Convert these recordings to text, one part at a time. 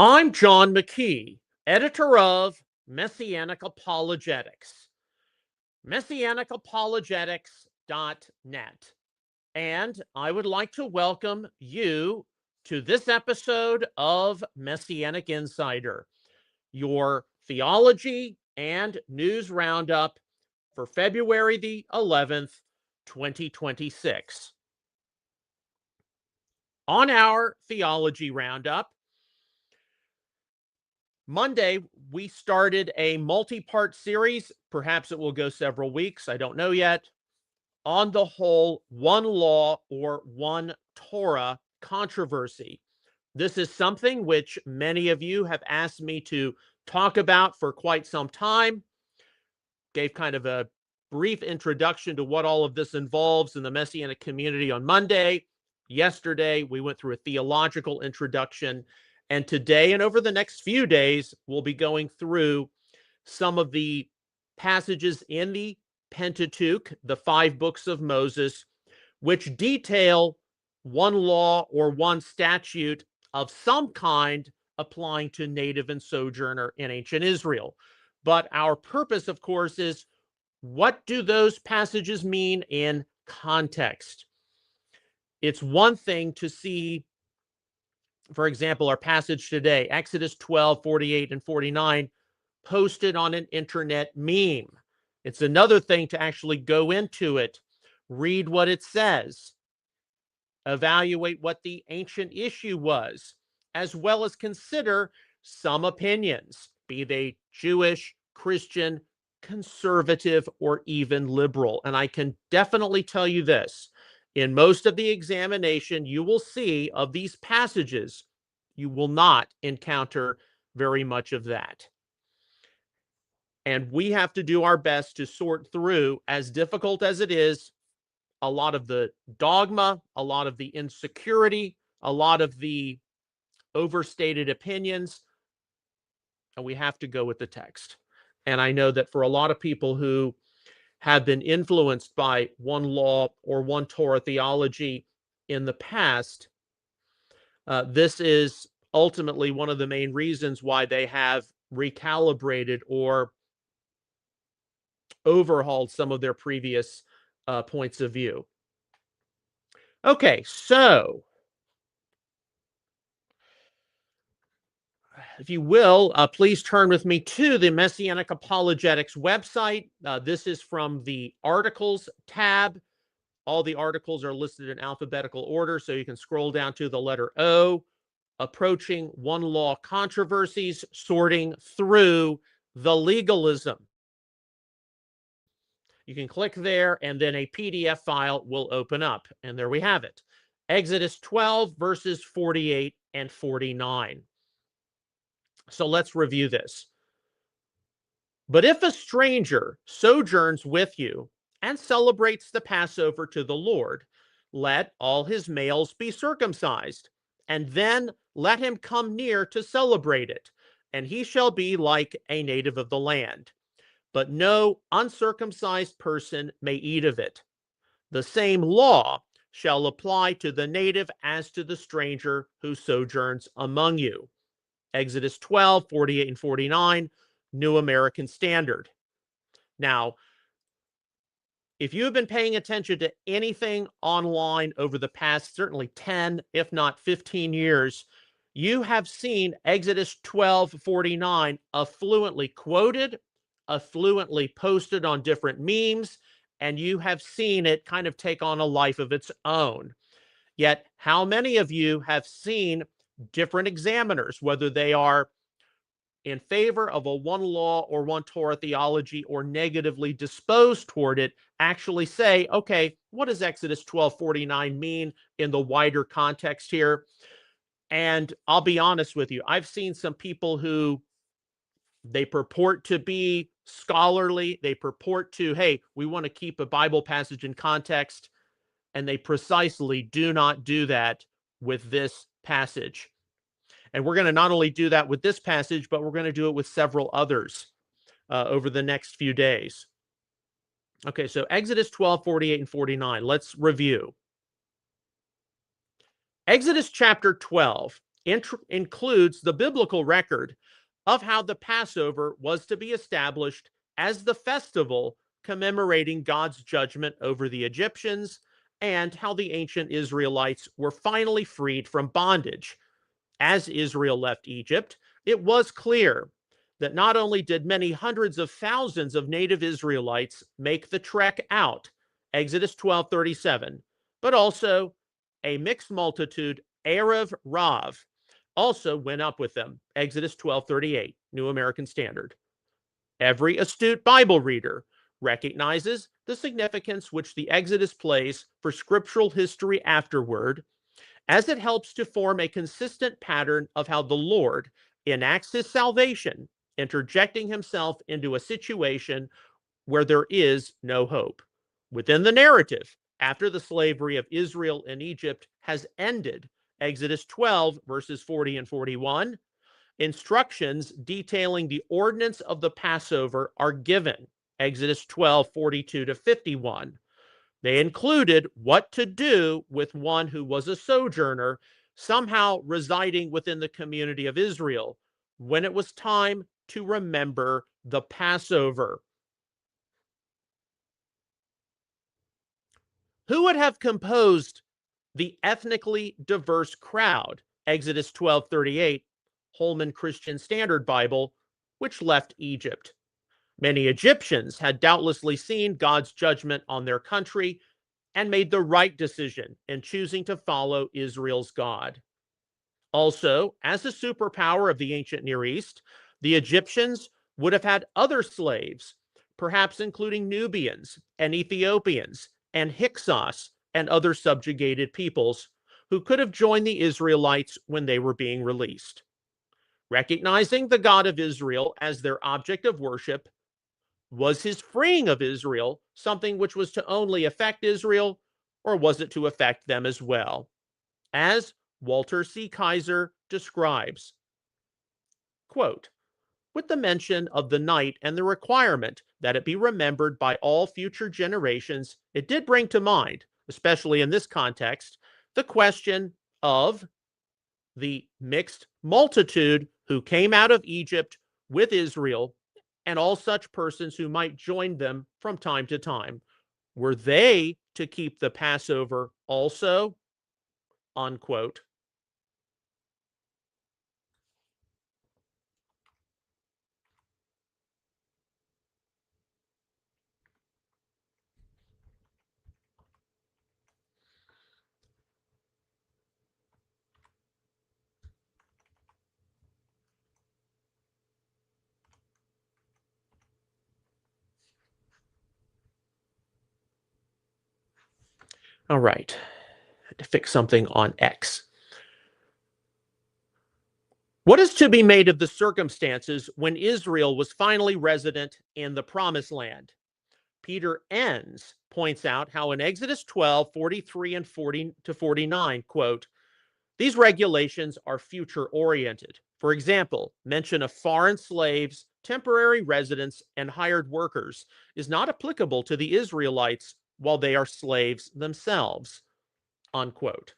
I'm John McKee, editor of Messianic Apologetics, messianicapologetics.net. And I would like to welcome you to this episode of Messianic Insider, your theology and news roundup for February the 11th, 2026. On our theology roundup, Monday, we started a multi-part series. Perhaps it will go several weeks. I don't know yet. On the whole one law or one Torah controversy. This is something which many of you have asked me to talk about for quite some time. Gave kind of a brief introduction to what all of this involves in the Messianic community on Monday. Yesterday, we went through a theological introduction. And today and over the next few days, we'll be going through some of the passages in the Pentateuch, the 5 books of Moses, which detail one law or one statute of some kind applying to native and sojourner in ancient Israel. But our purpose, of course, is what do those passages mean in context? It's one thing to see, for example, our passage today, Exodus 12, 48, and 49, posted on an internet meme. It's another thing to actually go into it, read what it says, evaluate what the ancient issue was, as well as consider some opinions, be they Jewish, Christian, conservative, or even liberal. And I can definitely tell you this. In most of the examination you will see of these passages, you will not encounter very much of that. And we have to do our best to sort through, as difficult as it is, a lot of the dogma, a lot of the insecurity, a lot of the overstated opinions, and we have to go with the text. And I know that for a lot of people who have been influenced by one law or one Torah theology in the past, this is ultimately one of the main reasons why they have recalibrated or overhauled some of their previous points of view. Okay, so if you will, please turn with me to the Messianic Apologetics website. This is from the Articles tab. All the articles are listed in alphabetical order, so you can scroll down to the letter O, approaching one law controversies, sorting through the legalism. You can click there, and then a PDF file will open up. And there we have it. Exodus 12, verses 48 and 49. So let's review this. But if a stranger sojourns with you and celebrates the Passover to the Lord, let all his males be circumcised, and then let him come near to celebrate it, and he shall be like a native of the land. But no uncircumcised person may eat of it. The same law shall apply to the native as to the stranger who sojourns among you. Exodus 12, 48 and 49, New American Standard. Now, if you have been paying attention to anything online over the past certainly 10, if not 15 years, you have seen Exodus 12:49 affluently quoted, affluently posted on different memes, and you have seen it kind of take on a life of its own. Yet, how many of you have seen different examiners, whether they are in favor of a one law or one Torah theology or negatively disposed toward it, actually say, okay, what does Exodus 12:49 mean in the wider context here? And I'll be honest with you, I've seen some people who they purport to be scholarly, they purport to, hey, we want to keep a Bible passage in context, and they precisely do not do that with this passage. And we're going to not only do that with this passage, but we're going to do it with several others over the next few days. Okay, so Exodus 12, 48 and 49. Let's review. Exodus chapter 12 includes the biblical record of how the Passover was to be established as the festival commemorating God's judgment over the Egyptians and how the ancient Israelites were finally freed from bondage. As Israel left Egypt, it was clear that not only did many hundreds of thousands of native Israelites make the trek out, Exodus 12:37, but also a mixed multitude, Erev Rav, also went up with them, Exodus 12:38, New American Standard. Every astute Bible reader recognizes the significance which the Exodus plays for scriptural history afterward, as it helps to form a consistent pattern of how the Lord enacts his salvation, interjecting himself into a situation where there is no hope. Within the narrative, after the slavery of Israel in Egypt has ended, Exodus 12, verses 40 and 41, instructions detailing the ordinance of the Passover are given, Exodus 12:42 to 51. They included what to do with one who was a sojourner, somehow residing within the community of Israel, when it was time to remember the Passover. Who would have composed the ethnically diverse crowd, Exodus 12:38, Holman Christian Standard Bible, which left Egypt? Many Egyptians had doubtlessly seen God's judgment on their country and made the right decision in choosing to follow Israel's God. Also, as a superpower of the ancient Near East, the Egyptians would have had other slaves, perhaps including Nubians and Ethiopians and Hyksos and other subjugated peoples who could have joined the Israelites when they were being released. Recognizing the God of Israel as their object of worship, was his freeing of Israel something which was to only affect Israel, or was it to affect them as well? As Walter C. Kaiser describes, quote, with the mention of the night and the requirement that it be remembered by all future generations, it did bring to mind, especially in this context, the question of the mixed multitude who came out of Egypt with Israel and all such persons who might join them from time to time. Were they to keep the Passover also? Unquote. All right. I had to fix something on X. What is to be made of the circumstances when Israel was finally resident in the Promised Land? Peter Enns points out how in Exodus 12:43 and 40 to 49, quote, these regulations are future oriented. For example, mention of foreign slaves, temporary residents, and hired workers is not applicable to the Israelites while they are slaves themselves. Unquote.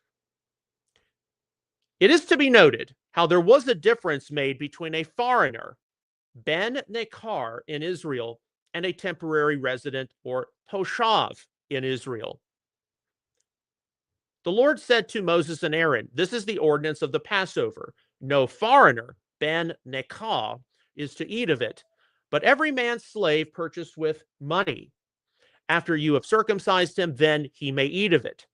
It is to be noted how there was a difference made between a foreigner, Ben Nekar in Israel, and a temporary resident or Toshav in Israel. The Lord said to Moses and Aaron, this is the ordinance of the Passover. No foreigner, Ben Nekah, is to eat of it, but every man's slave purchased with money. After you have circumcised him, then he may eat of it.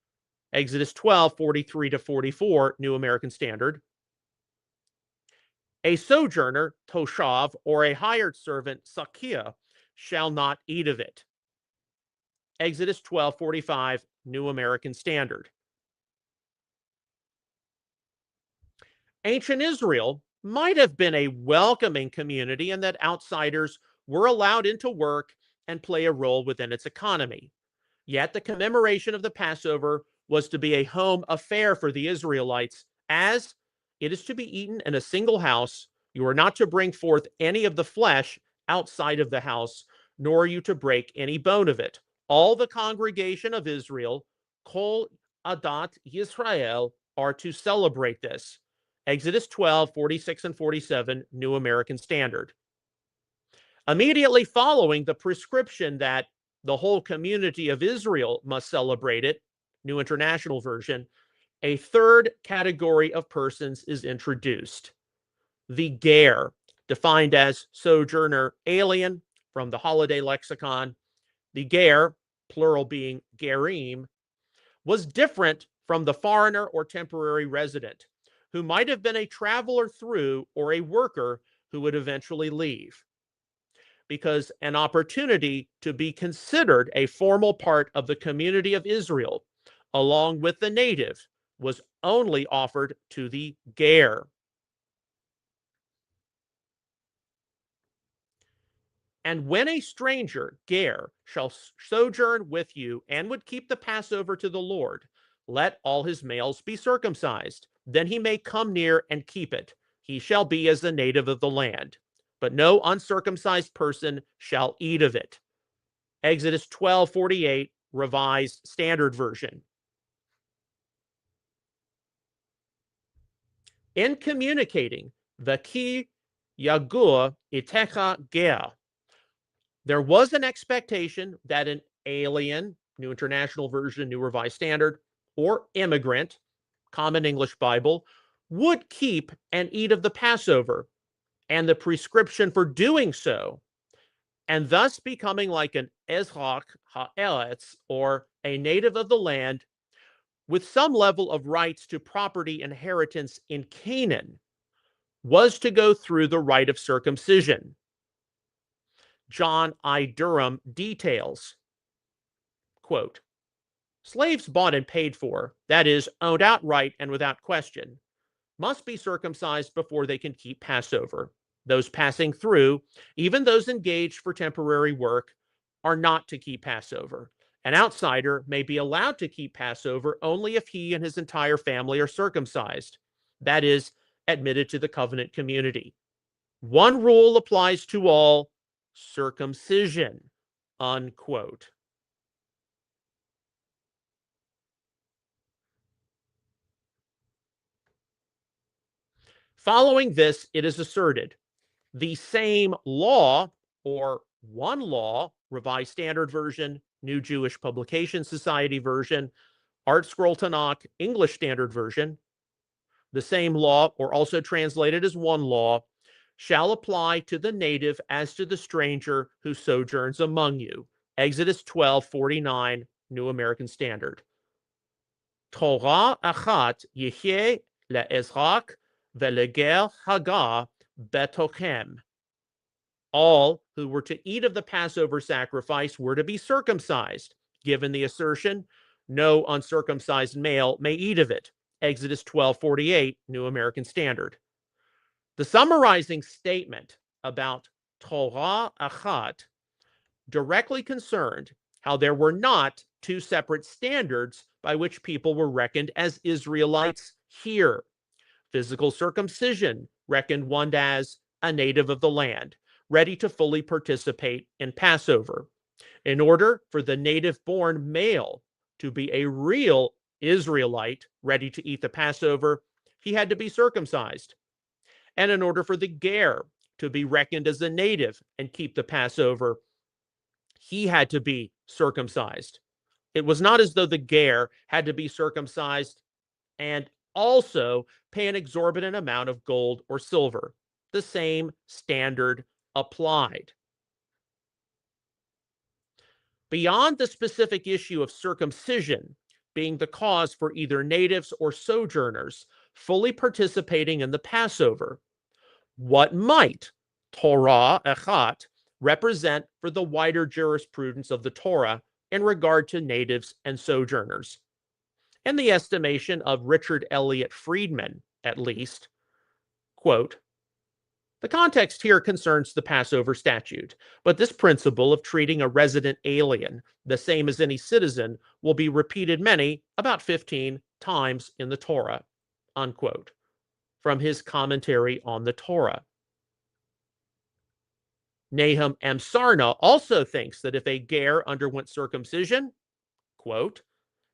Exodus 12:43 to 44, New American Standard. A sojourner, Toshav, or a hired servant, Sakia, shall not eat of it. Exodus 12:45, New American Standard. Ancient Israel might have been a welcoming community in that outsiders were allowed into work and play a role within its economy. Yet the commemoration of the Passover was to be a home affair for the Israelites, as it is to be eaten in a single house. You are not to bring forth any of the flesh outside of the house, nor are you to break any bone of it. All the congregation of Israel, Kol Adat Yisrael, are to celebrate this. Exodus 12, 46 and 47, New American Standard. Immediately following the prescription that the whole community of Israel must celebrate it, New International Version, a third category of persons is introduced. The ger, defined as sojourner alien from the holiday lexicon. The ger, plural being gerim, was different from the foreigner or temporary resident, who might have been a traveler through or a worker who would eventually leave, because an opportunity to be considered a formal part of the community of Israel, along with the native, was only offered to the ger. And when a stranger, ger, shall sojourn with you and would keep the Passover to the Lord, let all his males be circumcised. Then he may come near and keep it. He shall be as the native of the land. But no uncircumcised person shall eat of it. Exodus 12:48, Revised Standard Version. In communicating the ki yagur itecha ger, there was an expectation that an alien, New International Version, New Revised Standard, or immigrant, Common English Bible, would keep and eat of the Passover, and the prescription for doing so, and thus becoming like an Ezrach ha'eretz, or a native of the land, with some level of rights to property inheritance in Canaan, was to go through the rite of circumcision. John I. Durham details, quote, slaves bought and paid for, that is, owned outright and without question, must be circumcised before they can keep Passover. Those passing through, even those engaged for temporary work, are not to keep Passover. An outsider may be allowed to keep Passover only if he and his entire family are circumcised, that is, admitted to the covenant community. One rule applies to all: circumcision, unquote. Following this, it is asserted, the same law, or one law, Revised Standard Version, New Jewish Publication Society Version, Art Scroll Tanakh, English Standard Version, the same law, or also translated as one law, shall apply to the native as to the stranger who sojourns among you. Exodus 12:49, New American Standard. Torah achat yihye le'ezrak ve'leger hagar betochem. All who were to eat of the Passover sacrifice were to be circumcised, given the assertion, no uncircumcised male may eat of it. Exodus 12:48, New American Standard. The summarizing statement about Torah achat directly concerned how there were not two separate standards by which people were reckoned as Israelites here. Physical circumcision reckoned one as a native of the land, ready to fully participate in Passover. In order for the native-born male to be a real Israelite ready to eat the Passover, he had to be circumcised. And in order for the ger to be reckoned as a native and keep the Passover, he had to be circumcised. It was not as though the ger had to be circumcised and also pay an exorbitant amount of gold or silver. The same standard applied. Beyond the specific issue of circumcision being the cause for either natives or sojourners fully participating in the Passover, what might Torah echat represent for the wider jurisprudence of the Torah in regard to natives and sojourners? In the estimation of Richard Elliott Friedman, at least, quote, the context here concerns the Passover statute, but this principle of treating a resident alien the same as any citizen will be repeated about 15 times in the Torah, unquote, from his commentary on the Torah. Nahum M. Sarna also thinks that if a ger underwent circumcision, quote,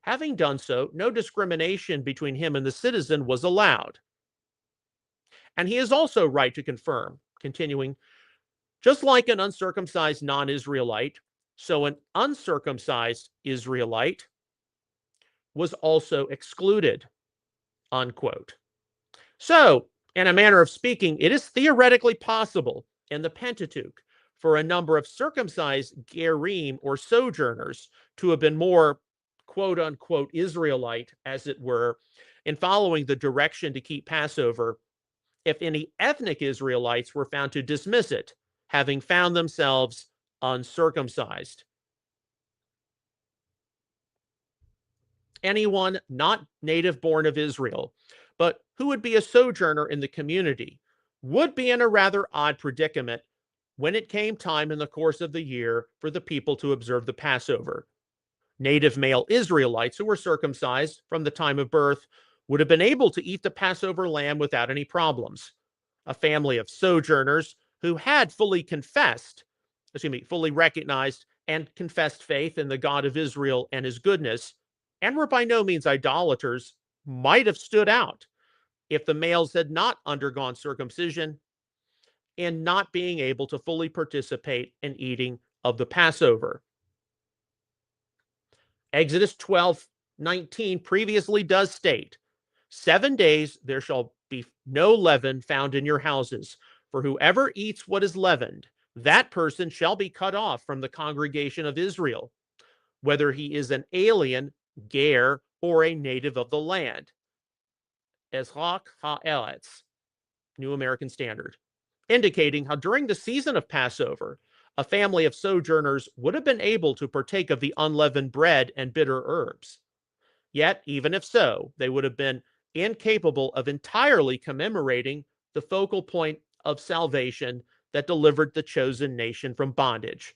having done so, no discrimination between him and the citizen was allowed. And he is also right to confirm, continuing, just like an uncircumcised non-Israelite, so an uncircumcised Israelite was also excluded, unquote. So, in a manner of speaking, it is theoretically possible in the Pentateuch for a number of circumcised gerim or sojourners to have been more quote unquote Israelite, as it were, in following the direction to keep Passover, if any ethnic Israelites were found to dismiss it, having found themselves uncircumcised. Anyone not native born of Israel, but who would be a sojourner in the community, would be in a rather odd predicament when it came time in the course of the year for the people to observe the Passover. Native male Israelites who were circumcised from the time of birth would have been able to eat the Passover lamb without any problems. A family of sojourners who had fully recognized and confessed faith in the God of Israel and his goodness, and were by no means idolaters, might have stood out if the males had not undergone circumcision in not being able to fully participate in eating of the Passover. Exodus 12:19 previously does state, 7 days there shall be no leaven found in your houses, for whoever eats what is leavened, that person shall be cut off from the congregation of Israel, whether he is an alien, ger, or a native of the land. Ezrak ha'eretz, New American Standard, indicating how during the season of Passover, a family of sojourners would have been able to partake of the unleavened bread and bitter herbs. Yet, even if so, they would have been incapable of entirely commemorating the focal point of salvation that delivered the chosen nation from bondage,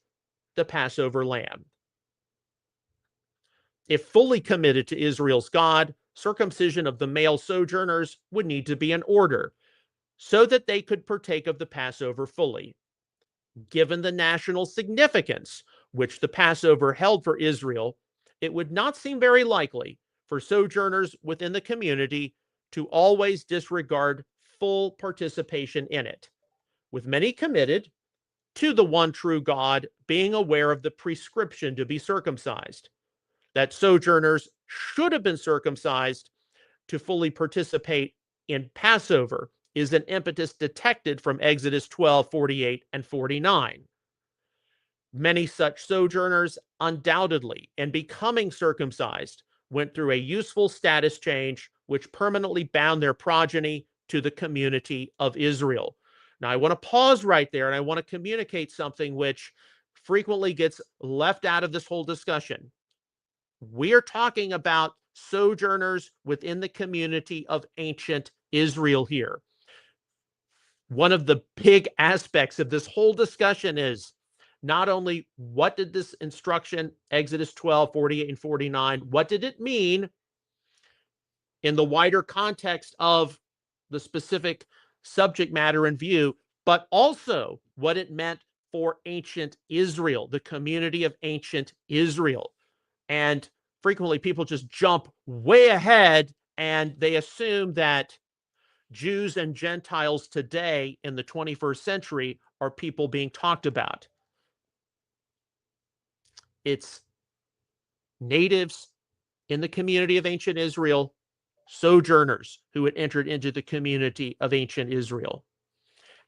the Passover lamb. If fully committed to Israel's God, circumcision of the male sojourners would need to be in order so that they could partake of the Passover fully. Given the national significance which the Passover held for Israel, it would not seem very likely for sojourners within the community to always disregard full participation in it, with many committed to the one true God being aware of the prescription to be circumcised, that sojourners should have been circumcised to fully participate in Passover is an impetus detected from Exodus 12:48 and 49. Many such sojourners, undoubtedly, in becoming circumcised, went through a useful status change which permanently bound their progeny to the community of Israel. Now, I want to pause right there and I want to communicate something which frequently gets left out of this whole discussion. We are talking about sojourners within the community of ancient Israel here. One of the big aspects of this whole discussion is not only what did this instruction, Exodus 12:48 and 49, what did it mean in the wider context of the specific subject matter in view, but also what it meant for ancient Israel, the community of ancient Israel. And frequently people just jump way ahead and they assume that Jews and Gentiles today in the 21st century are people being talked about. It's natives in the community of ancient Israel, sojourners who had entered into the community of ancient Israel.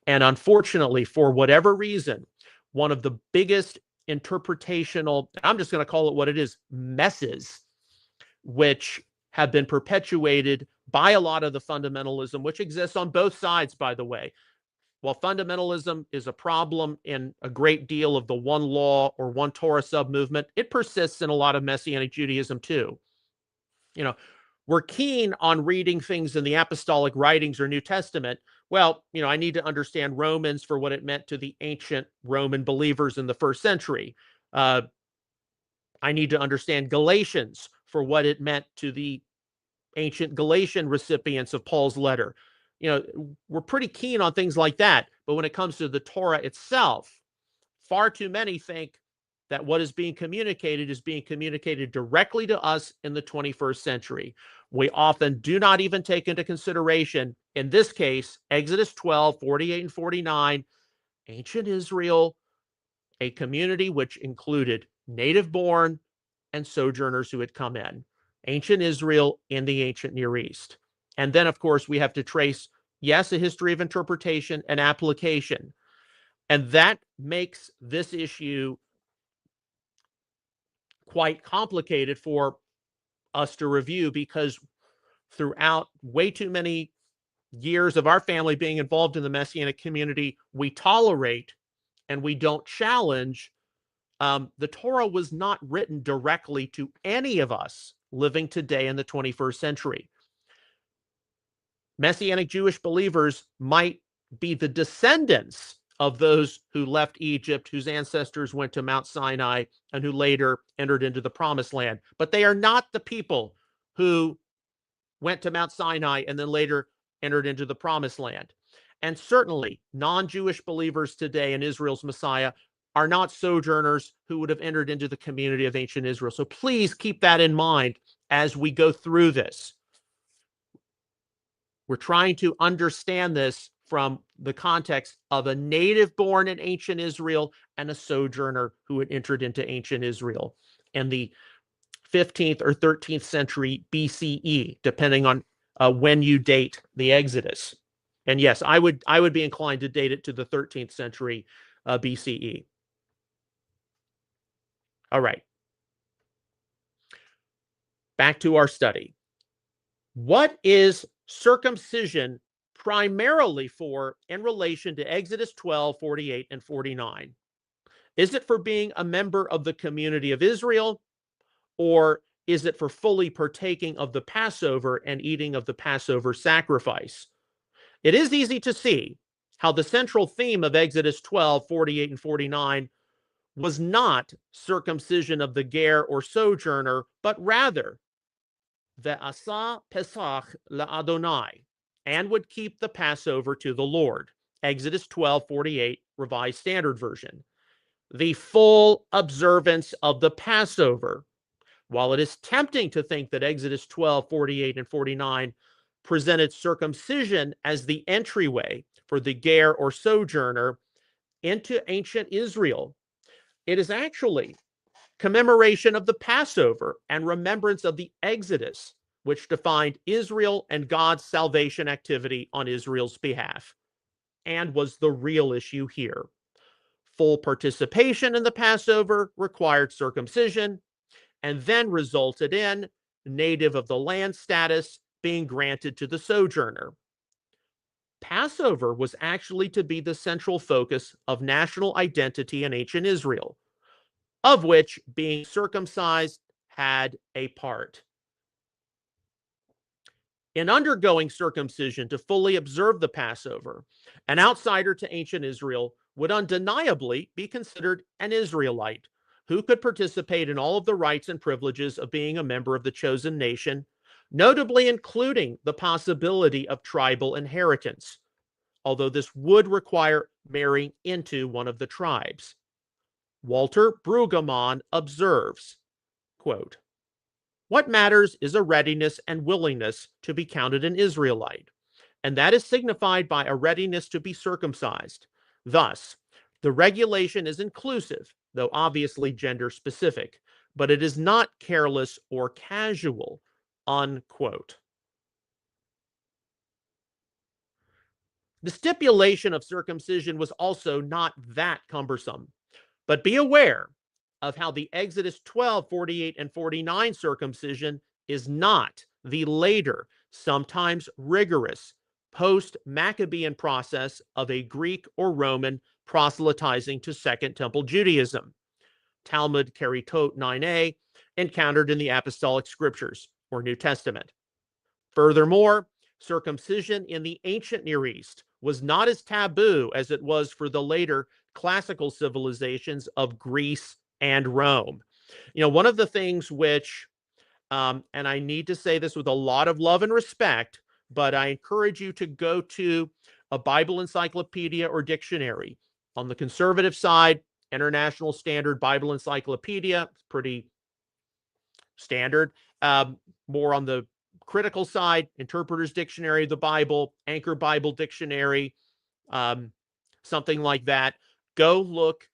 And unfortunately, for whatever reason, one of the biggest interpretational, I'm just going to call it what it is, messes, which have been perpetuated by a lot of the fundamentalism, which exists on both sides, by the way. While fundamentalism is a problem in a great deal of the one law or one Torah sub-movement, it persists in a lot of Messianic Judaism too. You know, we're keen on reading things in the apostolic writings or New Testament. Well, I need to understand Romans for what it meant to the ancient Roman believers in the first century. I need to understand Galatians for what it meant to the ancient Galatian recipients of Paul's letter. We're pretty keen on things like that. But when it comes to the Torah itself, far too many think that what is being communicated directly to us in the 21st century. We often do not even take into consideration In this case, Exodus 12, 48 and 49, ancient Israel, a community which included native-born and sojourners who had come in. Ancient Israel in the ancient Near East. And then, of course, we have to trace, yes, a history of interpretation and application. And that makes this issue quite complicated for us to review, because throughout way too many years of our family being involved in the Messianic community, we tolerate and we don't challenge. The Torah was not written directly to any of us living today in the 21st century. Messianic Jewish believers might be the descendants of those who left Egypt, whose ancestors went to Mount Sinai, and who later entered into the Promised Land. But they are not the people who went to Mount Sinai and then later entered into the Promised Land. And certainly, non-Jewish believers today in Israel's Messiah are not sojourners who would have entered into the community of ancient Israel. So please keep that in mind as we go through this. We're trying to understand this from the context of a native born in ancient Israel and a sojourner who had entered into ancient Israel in the 15th or 13th century BCE, depending on when you date the Exodus. And yes, I would be inclined to date it to the 13th century BCE. All right. Back to our study. What is circumcision primarily for in relation to Exodus 12, 48, and 49? Is it for being a member of the community of Israel, or is it for fully partaking of the Passover and eating of the Passover sacrifice? It is easy to see how the central theme of Exodus 12, 48, and 49 was not circumcision of the ger or sojourner, but rather Ve'asa Pesach la'Adonai, and would keep the Passover to the Lord. Exodus 12:48, Revised Standard Version. The full observance of the Passover. While it is tempting to think that Exodus 12:48 and 49 presented circumcision as the entryway for the ger or sojourner into ancient Israel, it is actually commemoration of the Passover and remembrance of the Exodus, which defined Israel and God's salvation activity on Israel's behalf, and was the real issue here. Full participation in the Passover required circumcision, and then resulted in native of the land status being granted to the sojourner. Passover was actually to be the central focus of national identity in ancient Israel, of which being circumcised had a part. In undergoing circumcision to fully observe the Passover, an outsider to ancient Israel would undeniably be considered an Israelite who could participate in all of the rights and privileges of being a member of the chosen nation, notably including the possibility of tribal inheritance, although this would require marrying into one of the tribes. Walter Brueggemann observes, quote, "What matters is a readiness and willingness to be counted an Israelite, and that is signified by a readiness to be circumcised. Thus, the regulation is inclusive, though obviously gender specific, but it is not careless or casual," unquote. The stipulation of circumcision was also not that cumbersome. But be aware of how the Exodus 12, 48, and 49 circumcision is not the later, sometimes rigorous, post-Maccabean process of a Greek or Roman proselytizing to Second Temple Judaism. Talmud Keritot 9a, encountered in the Apostolic Scriptures or New Testament. Furthermore, circumcision in the ancient Near East was not as taboo as it was for the later classical civilizations of Greece and Rome. You know, one of the things which, and I need to say this with a lot of love and respect, but I encourage you to go to a Bible encyclopedia or dictionary. On the conservative side, International Standard Bible Encyclopedia, pretty standard. More on the critical side, Interpreter's Dictionary of the Bible, Anchor Bible Dictionary, something like that, go look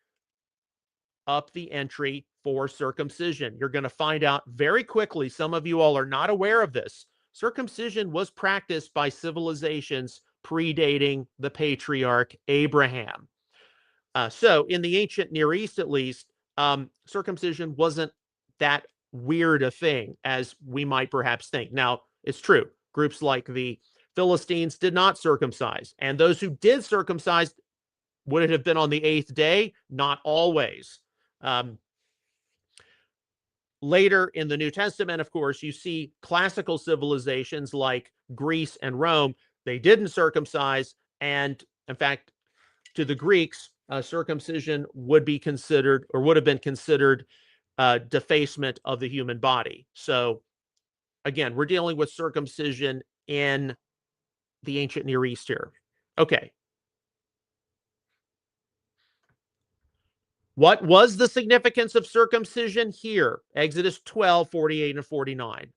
up the entry for circumcision. You're going to find out very quickly, some of you all are not aware of this, circumcision was practiced by civilizations predating the patriarch Abraham. So in the ancient Near East, at least, circumcision wasn't that weird a thing as we might perhaps think. Now, it's true. Groups like the Philistines did not circumcise. And those who did circumcise, would it have been on the 8th day? Not always. Later in the New Testament, of course, you see classical civilizations like Greece and Rome. They didn't circumcise. And in fact, to the Greeks, circumcision would be considered, or would have been considered, defacement of the human body. So again, we're dealing with circumcision in the ancient Near East here. Okay. What was the significance of circumcision here? Exodus 12, 48 and 49.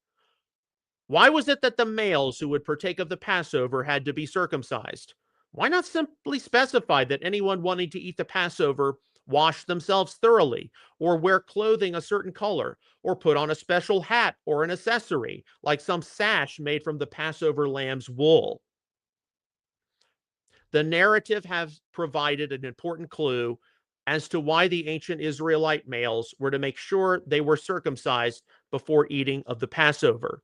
Why was it that the males who would partake of the Passover had to be circumcised? Why not simply specify that anyone wanting to eat the Passover wash themselves thoroughly, or wear clothing a certain color, or put on a special hat or an accessory, like some sash made from the Passover lamb's wool? The narrative has provided an important clue as to why the ancient Israelite males were to make sure they were circumcised before eating of the Passover.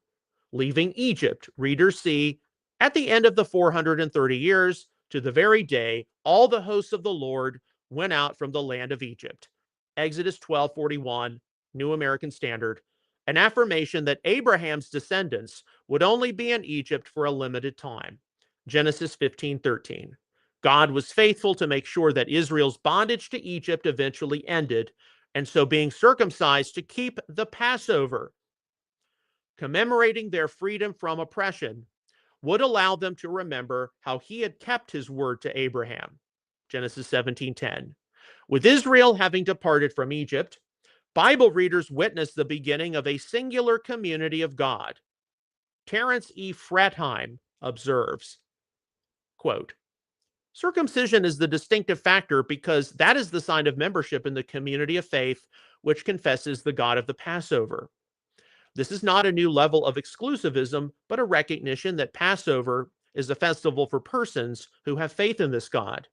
Leaving Egypt, readers see, at the end of the 430 years, to the very day, all the hosts of the Lord went out from the land of Egypt. Exodus 12:41, New American Standard, an affirmation that Abraham's descendants would only be in Egypt for a limited time. Genesis 15:13. God was faithful to make sure that Israel's bondage to Egypt eventually ended, and so being circumcised to keep the Passover, commemorating their freedom from oppression, would allow them to remember how he had kept his word to Abraham. Genesis 17:10. With Israel having departed from Egypt, Bible readers witness the beginning of a singular community of God. Terence E. Fretheim observes, quote, circumcision is the distinctive factor because that is the sign of membership in the community of faith which confesses the God of the Passover. This is not a new level of exclusivism, but a recognition that Passover is a festival for persons who have faith in this God.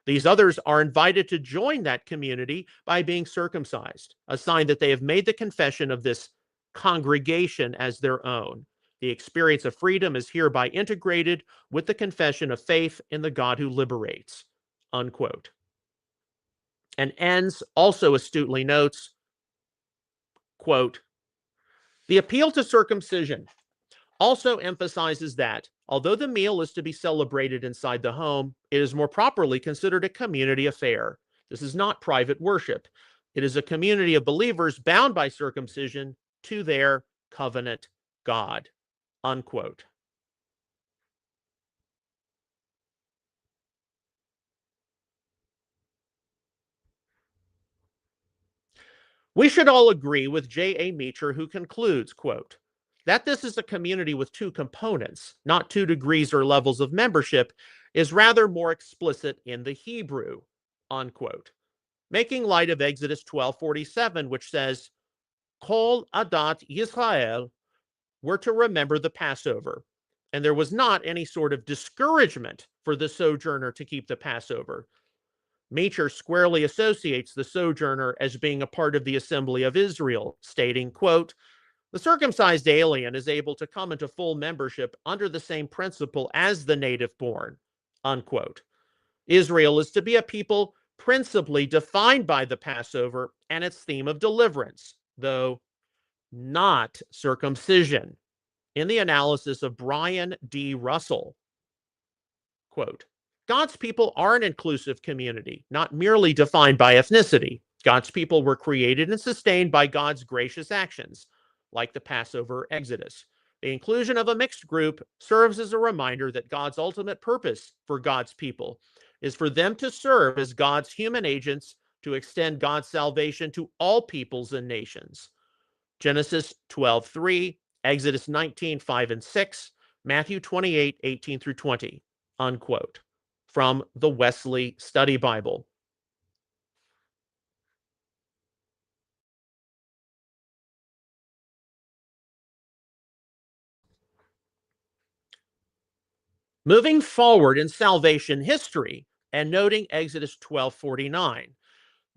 These others are invited to join that community by being circumcised, a sign that they have made the confession of this congregation as their own. The experience of freedom is hereby integrated with the confession of faith in the God who liberates, unquote. And Enns also astutely notes, quote, the appeal to circumcision also emphasizes that, although the meal is to be celebrated inside the home, it is more properly considered a community affair. This is not private worship. It is a community of believers bound by circumcision to their covenant God, unquote. We should all agree with J.A. Meacher, who concludes, quote, that this is a community with two components, not two degrees or levels of membership, is rather more explicit in the Hebrew, unquote, making light of Exodus 12:47, which says, Kol Adat Yisrael were to remember the Passover, and there was not any sort of discouragement for the sojourner to keep the Passover. Meacher squarely associates the sojourner as being a part of the assembly of Israel, stating, quote, the circumcised alien is able to come into full membership under the same principle as the native born, unquote. Israel is to be a people principally defined by the Passover and its theme of deliverance, though not circumcision. In the analysis of Brian D. Russell, quote, God's people are an inclusive community, not merely defined by ethnicity. God's people were created and sustained by God's gracious actions, like the Passover Exodus. The inclusion of a mixed group serves as a reminder that God's ultimate purpose for God's people is for them to serve as God's human agents to extend God's salvation to all peoples and nations. Genesis 12:3, Exodus 19, 5 and 6, Matthew 28, 18 through 20, unquote, from the Wesley Study Bible. Moving forward in salvation history and noting Exodus 12:49,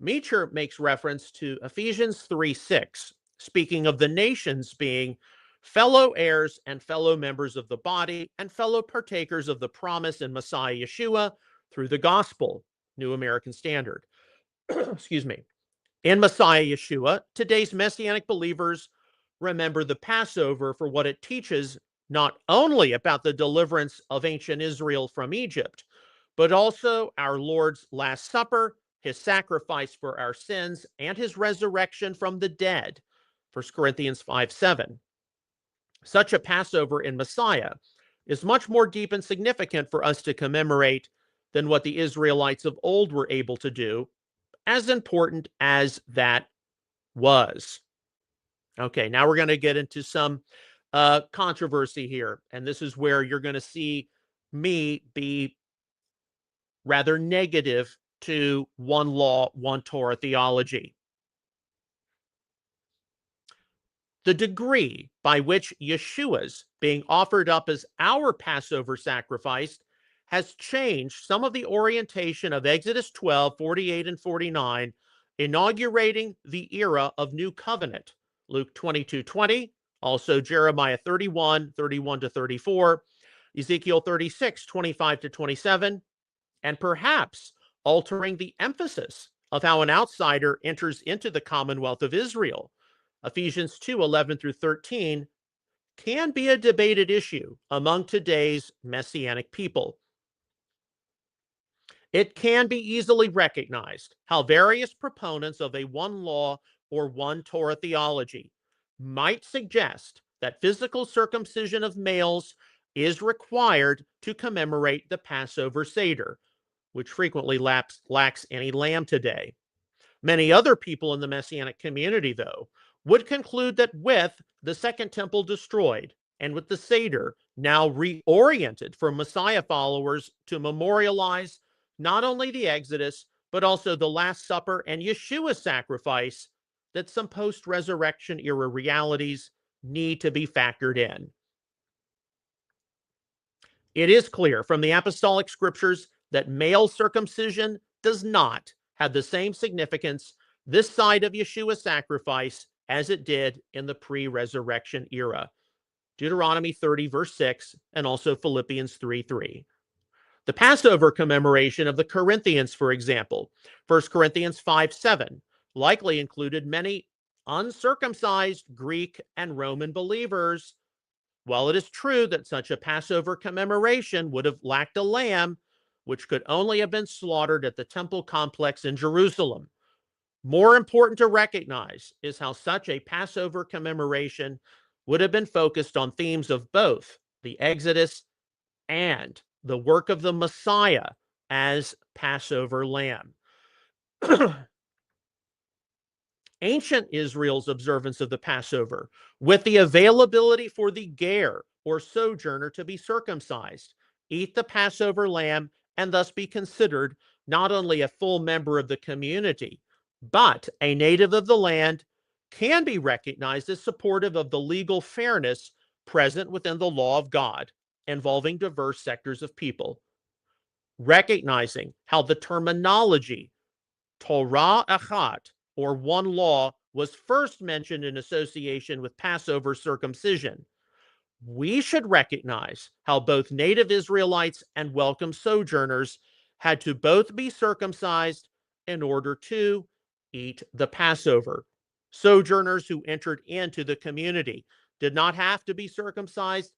Meacher makes reference to Ephesians 3:6, speaking of the nations being fellow heirs and fellow members of the body and fellow partakers of the promise in Messiah Yeshua through the gospel, New American Standard. Excuse me. In Messiah Yeshua, today's Messianic believers remember the Passover for what it teaches, not only about the deliverance of ancient Israel from Egypt, but also our Lord's Last Supper, his sacrifice for our sins, and his resurrection from the dead, 1 Corinthians 5:7. Such a Passover in Messiah is much more deep and significant for us to commemorate than what the Israelites of old were able to do, as important as that was. Okay, now we're going to get into some controversy here. And this is where you're going to see me be rather negative to one law, one Torah theology. The degree by which Yeshua's being offered up as our Passover sacrifice has changed some of the orientation of Exodus 12, 48, and 49, inaugurating the era of New Covenant. Luke 22:20, also Jeremiah 31, 31 to 34, Ezekiel 36, 25 to 27, and perhaps altering the emphasis of how an outsider enters into the commonwealth of Israel. Ephesians 2, 11 through 13 can be a debated issue among today's Messianic people. It can be easily recognized how various proponents of a one law or one Torah theology might suggest that physical circumcision of males is required to commemorate the Passover Seder, which frequently lacks any lamb today. Many other people in the Messianic community, though, would conclude that with the Second Temple destroyed and with the Seder now reoriented for Messiah followers to memorialize not only the Exodus, but also the Last Supper and Yeshua's sacrifice, that some post-resurrection era realities need to be factored in. It is clear from the apostolic scriptures that male circumcision does not have the same significance this side of Yeshua's sacrifice as it did in the pre-resurrection era. Deuteronomy 30, verse 6, and also Philippians 3:3. The Passover commemoration of the Corinthians, for example, 1 Corinthians 5:7, likely included many uncircumcised Greek and Roman believers. While it is true that such a Passover commemoration would have lacked a lamb, which could only have been slaughtered at the temple complex in Jerusalem, more important to recognize is how such a Passover commemoration would have been focused on themes of both the Exodus and the work of the Messiah as Passover lamb. Ancient Israel's observance of the Passover, with the availability for the ger, or sojourner, to be circumcised, eat the Passover lamb, and thus be considered not only a full member of the community, but a native of the land, can be recognized as supportive of the legal fairness present within the law of God, involving diverse sectors of people. Recognizing how the terminology Torah Echad, or one law, was first mentioned in association with Passover circumcision, we should recognize how both native Israelites and welcome sojourners had to both be circumcised in order to eat the Passover. Sojourners who entered into the community did not have to be circumcised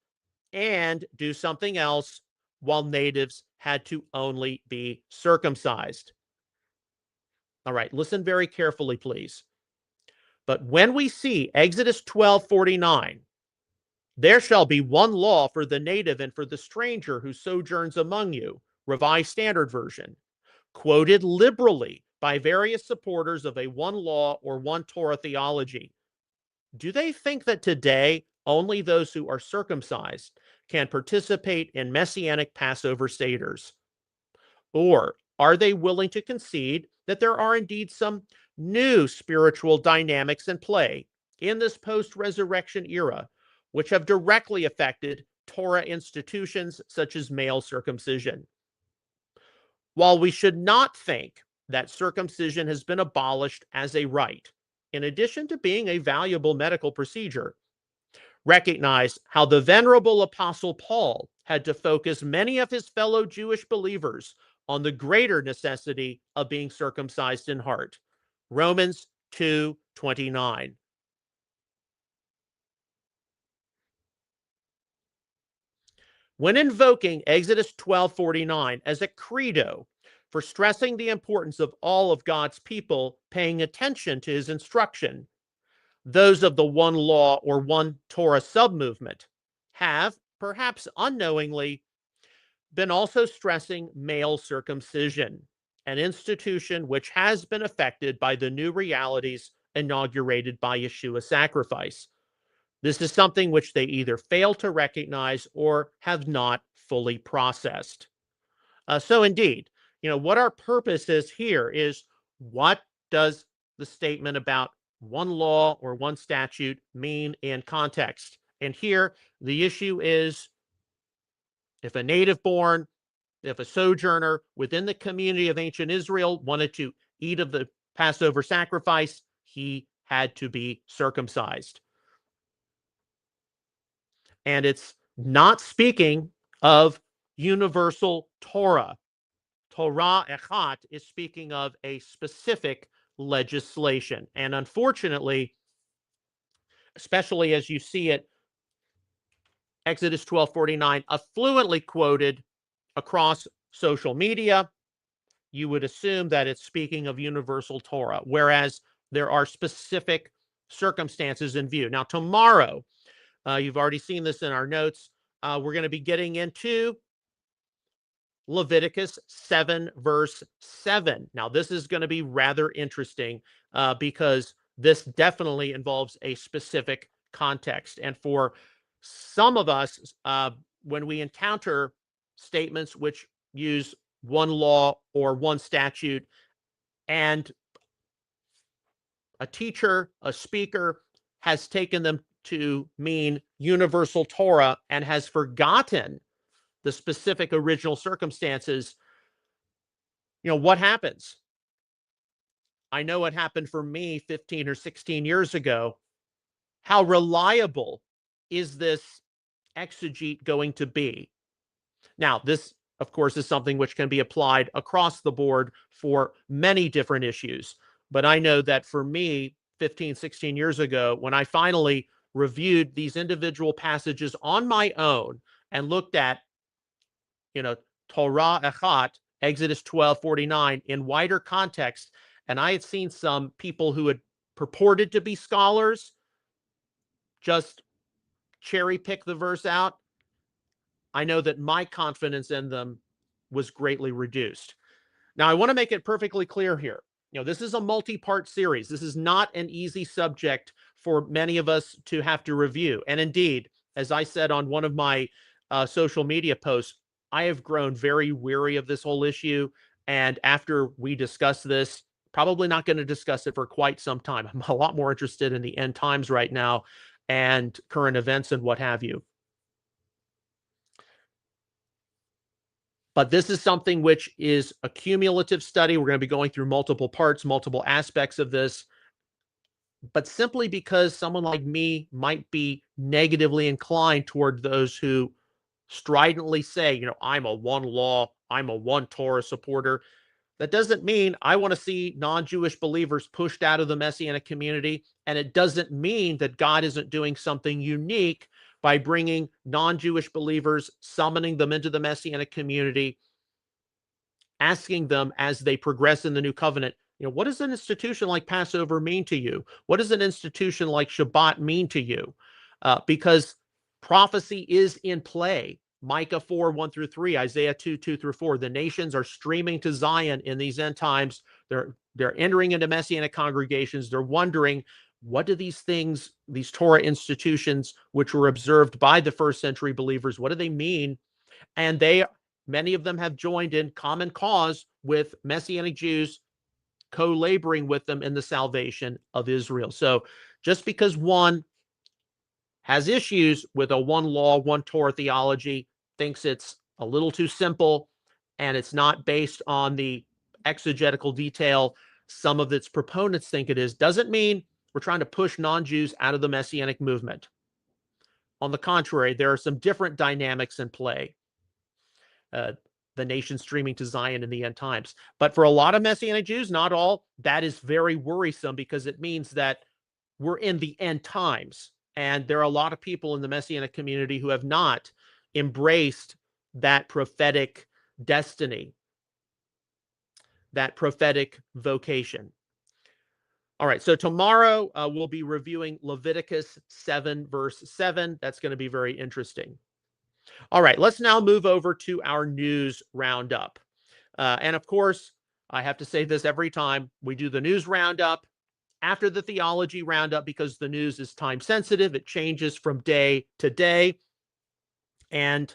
and do something else, while natives had to only be circumcised. All right, listen very carefully, please. But when we see Exodus 12:49, there shall be one law for the native and for the stranger who sojourns among you, Revised Standard Version, quoted liberally by various supporters of a one law or one Torah theology. Do they think that today only those who are circumcised can participate in Messianic Passover seders? Or are they willing to concede that there are indeed some new spiritual dynamics in play in this post resurrection era, which have directly affected Torah institutions such as male circumcision? While we should not think that circumcision has been abolished as a rite, in addition to being a valuable medical procedure, recognize how the venerable Apostle Paul had to focus many of his fellow Jewish believers on the greater necessity of being circumcised in heart. Romans 2:29. When invoking Exodus 12:49 as a credo for stressing the importance of all of God's people paying attention to his instruction, those of the one law or one Torah submovement have, perhaps unknowingly, been also stressing male circumcision, an institution which has been affected by the new realities inaugurated by Yeshua's sacrifice. This is something which they either fail to recognize or have not fully processed. So indeed, what our purpose is here is, what does the statement about one law or one statute mean in context? And here the issue is, if a native born, if a sojourner within the community of ancient Israel wanted to eat of the Passover sacrifice, he had to be circumcised. And it's not speaking of universal Torah. Torah Echat is speaking of a specific legislation. And unfortunately, especially as you see it, Exodus 12:49, affluently quoted across social media, you would assume that it's speaking of universal Torah, whereas there are specific circumstances in view. Now, tomorrow, you've already seen this in our notes, we're going to be getting into Leviticus 7, verse 7. Now, this is going to be rather interesting because this definitely involves a specific context. And for some of us, when we encounter statements which use one law or one statute, and a teacher, a speaker, has taken them to mean universal Torah and has forgotten the specific original circumstances, what happens? I know it happened for me 15 or 16 years ago. How reliable is this exegete going to be? Now, this, of course, is something which can be applied across the board for many different issues. But I know that for me, 15, 16 years ago, when I finally reviewed these individual passages on my own and looked at, Torah Echat, Exodus 12:49 in wider context, and I had seen some people who had purported to be scholars just cherry pick the verse out, I know that my confidence in them was greatly reduced. Now, I want to make it perfectly clear here. This is a multi-part series. This is not an easy subject for many of us to have to review. And indeed, as I said on one of my social media posts, I have grown very weary of this whole issue. And after we discuss this, probably not going to discuss it for quite some time. I'm a lot more interested in the end times right now and current events and what have you. But this is something which is a cumulative study. We're going to be going through multiple parts, multiple aspects of this. But simply because someone like me might be negatively inclined toward those who stridently say, I'm a one law, I'm a one Torah supporter, that doesn't mean I want to see non-Jewish believers pushed out of the Messianic community. And it doesn't mean that God isn't doing something unique by bringing non-Jewish believers, summoning them into the Messianic community, asking them as they progress in the new covenant, what does an institution like Passover mean to you? What does an institution like Shabbat mean to you? Because prophecy is in play. Micah 4, 1 through 3, Isaiah 2, 2 through 4. The nations are streaming to Zion in these end times. They're entering into Messianic congregations. They're wondering, what do these things, these Torah institutions, which were observed by the first century believers, what do they mean? And many of them have joined in common cause with Messianic Jews, co-laboring with them in the salvation of Israel. So just because one has issues with a one law, one Torah theology, thinks it's a little too simple, and it's not based on the exegetical detail some of its proponents think it is, doesn't mean we're trying to push non-Jews out of the Messianic movement. On the contrary, there are some different dynamics in play. The nation streaming to Zion in the end times. But for a lot of Messianic Jews, not all, that is very worrisome because it means that we're in the end times. And there are a lot of people in the Messianic community who have not embraced that prophetic destiny, that prophetic vocation. All right, so tomorrow we'll be reviewing Leviticus 7, verse 7. That's going to be very interesting. All right, let's now move over to our news roundup. And of course, I have to say this every time we do the news roundup after the theology roundup because the news is time sensitive. It changes from day to day. And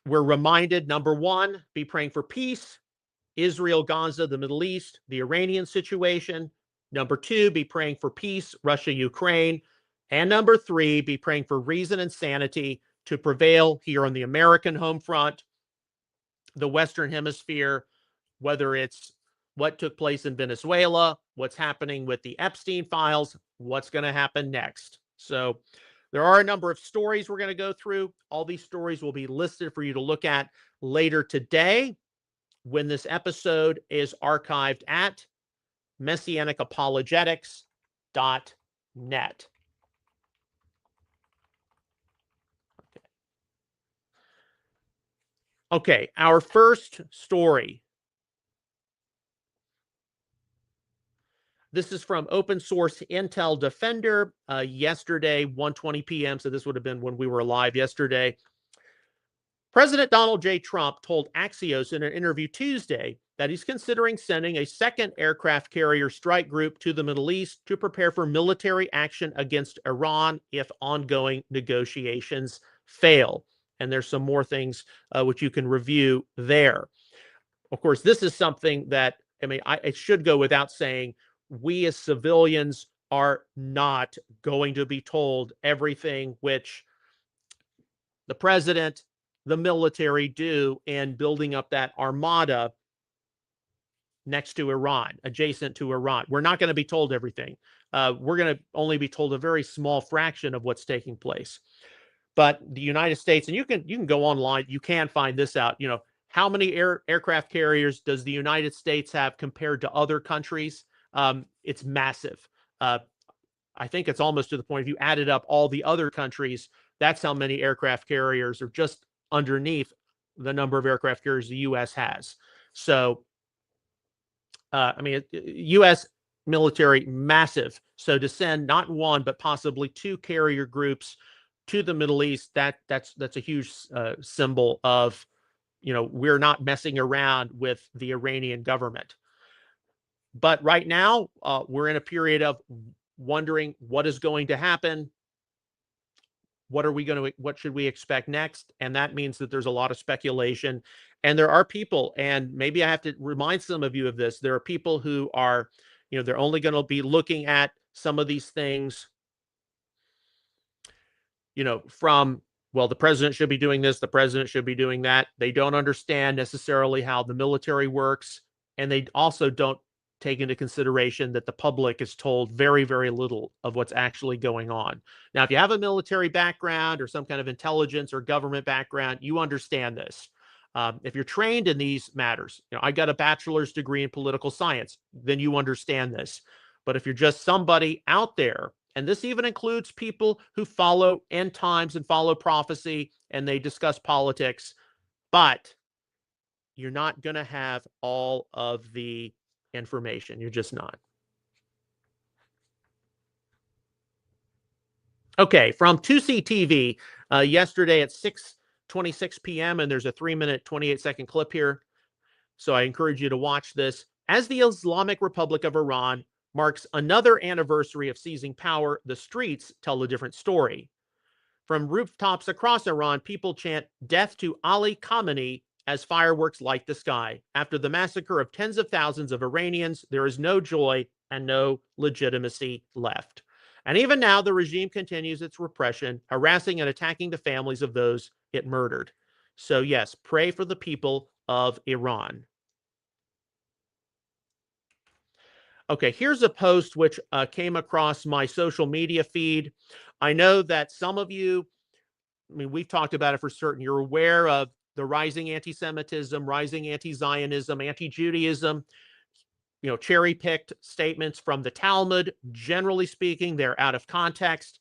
we're reminded, number one, be praying for peace, Israel, Gaza, the Middle East, the Iranian situation. Number two, be praying for peace, Russia, Ukraine. And number three, be praying for reason and sanity to prevail here on the American home front, the Western Hemisphere, whether it's what took place in Venezuela, what's happening with the Epstein files, what's going to happen next. So there are a number of stories we're going to go through. All these stories will be listed for you to look at later today when this episode is archived at messianicapologetics.net. Okay, our first story. This is from Open Source Intel Defender yesterday, 1:20 p.m. So this would have been when we were live yesterday. President Donald J. Trump told Axios in an interview Tuesday that he's considering sending a second aircraft carrier strike group to the Middle East to prepare for military action against Iran if ongoing negotiations fail. And there's some more things which you can review there. Of course, this is something that, it should go without saying, we as civilians are not going to be told everything which the president, the military do in building up that armada next to Iran, adjacent to Iran. We're not going to be told everything. We're going to only be told a very small fraction of what's taking place. But the United States, and you can go online, you can find this out, how many aircraft carriers does the United States have compared to other countries? It's massive. I think it's almost to the point if you added up all the other countries, that's how many aircraft carriers are just underneath the number of aircraft carriers the U.S. has. So, U.S. military, massive. So to send not one, but possibly two carrier groups to the Middle East, that's a huge symbol of, we're not messing around with the Iranian government. But right now, we're in a period of wondering what is going to happen. What should we expect next? And that means that there's a lot of speculation. And there are people, and maybe I have to remind some of you of this. There are people who are, they're only going to be looking at some of these things, from, well, the president should be doing this, the president should be doing that. They don't understand necessarily how the military works. And they also don't take into consideration that the public is told very, very little of what's actually going on. Now, if you have a military background or some kind of intelligence or government background, you understand this. If you're trained in these matters, I got a bachelor's degree in political science, then you understand this. But if you're just somebody out there, and this even includes people who follow end times and follow prophecy, and they discuss politics, but you're not going to have all of the information. You're just not. Okay, from 2C TV yesterday at 6:26 p.m. and there's a 3-minute, 28-second clip here. So I encourage you to watch this. As the Islamic Republic of Iran marks another anniversary of seizing power, the streets tell a different story. From rooftops across Iran, people chant death to Ali Khamenei as fireworks light the sky. After the massacre of tens of thousands of Iranians, there is no joy and no legitimacy left. And even now, the regime continues its repression, harassing and attacking the families of those it murdered. So, yes, pray for the people of Iran. Okay, here's a post which came across my social media feed. I know that some of you, I mean, we've talked about it for certain. You're aware of the rising anti-Semitism, rising anti-Zionism, anti-Judaism, cherry-picked statements from the Talmud. Generally speaking, they're out of context,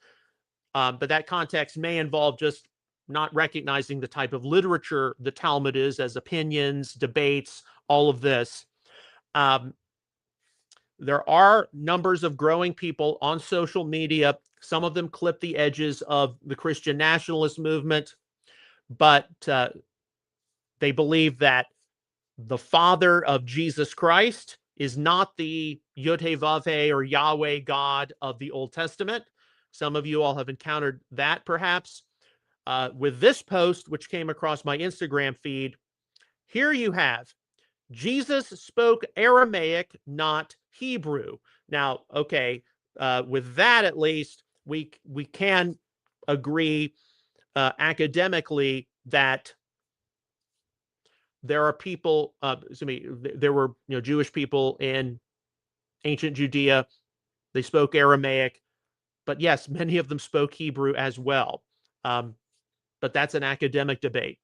but that context may involve just not recognizing the type of literature the Talmud is as opinions, debates, all of this. There are numbers of growing people on social media. Some of them clip the edges of the Christian nationalist movement, but they believe that the Father of Jesus Christ is not the Yod-Heh-Vav-Heh or Yahweh God of the Old Testament. Some of you all have encountered that, perhaps. With this post, which came across my Instagram feed, here you have Jesus spoke Aramaic, not Hebrew. Now, okay, with that at least, we can agree academically that there are people, there were Jewish people in ancient Judea. They spoke Aramaic, but yes, many of them spoke Hebrew as well. But that's an academic debate.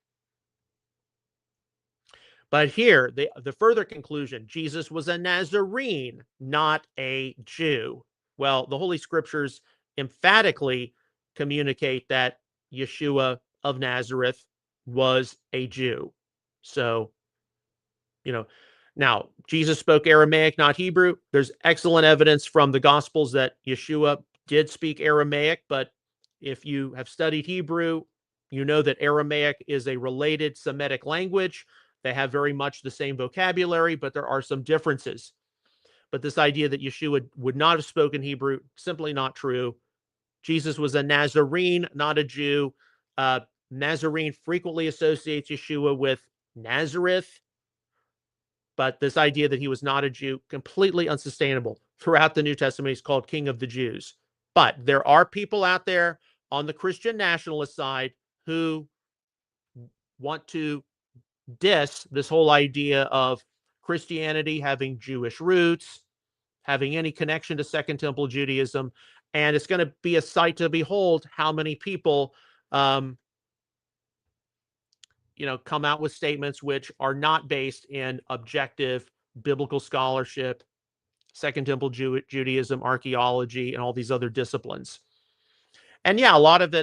But here, the further conclusion, Jesus was a Nazarene, not a Jew. Well, the Holy Scriptures emphatically communicate that Yeshua of Nazareth was a Jew. So, now Jesus spoke Aramaic, not Hebrew. There's excellent evidence from the Gospels that Yeshua did speak Aramaic, but if you have studied Hebrew, you know that Aramaic is a related Semitic language. They have very much the same vocabulary, but there are some differences. But this idea that Yeshua would not have spoken Hebrew, simply not true. Jesus was a Nazarene, not a Jew. Nazarene frequently associates Yeshua with Nazareth, but this idea that he was not a Jew, completely unsustainable. Throughout the New Testament, he's called King of the Jews. But there are people out there on the Christian nationalist side who want to diss this whole idea of Christianity having Jewish roots, having any connection to Second Temple Judaism. And it's going to be a sight to behold how many people, come out with statements which are not based in objective biblical scholarship, Second Temple Judaism, archaeology, and all these other disciplines. And yeah, a lot of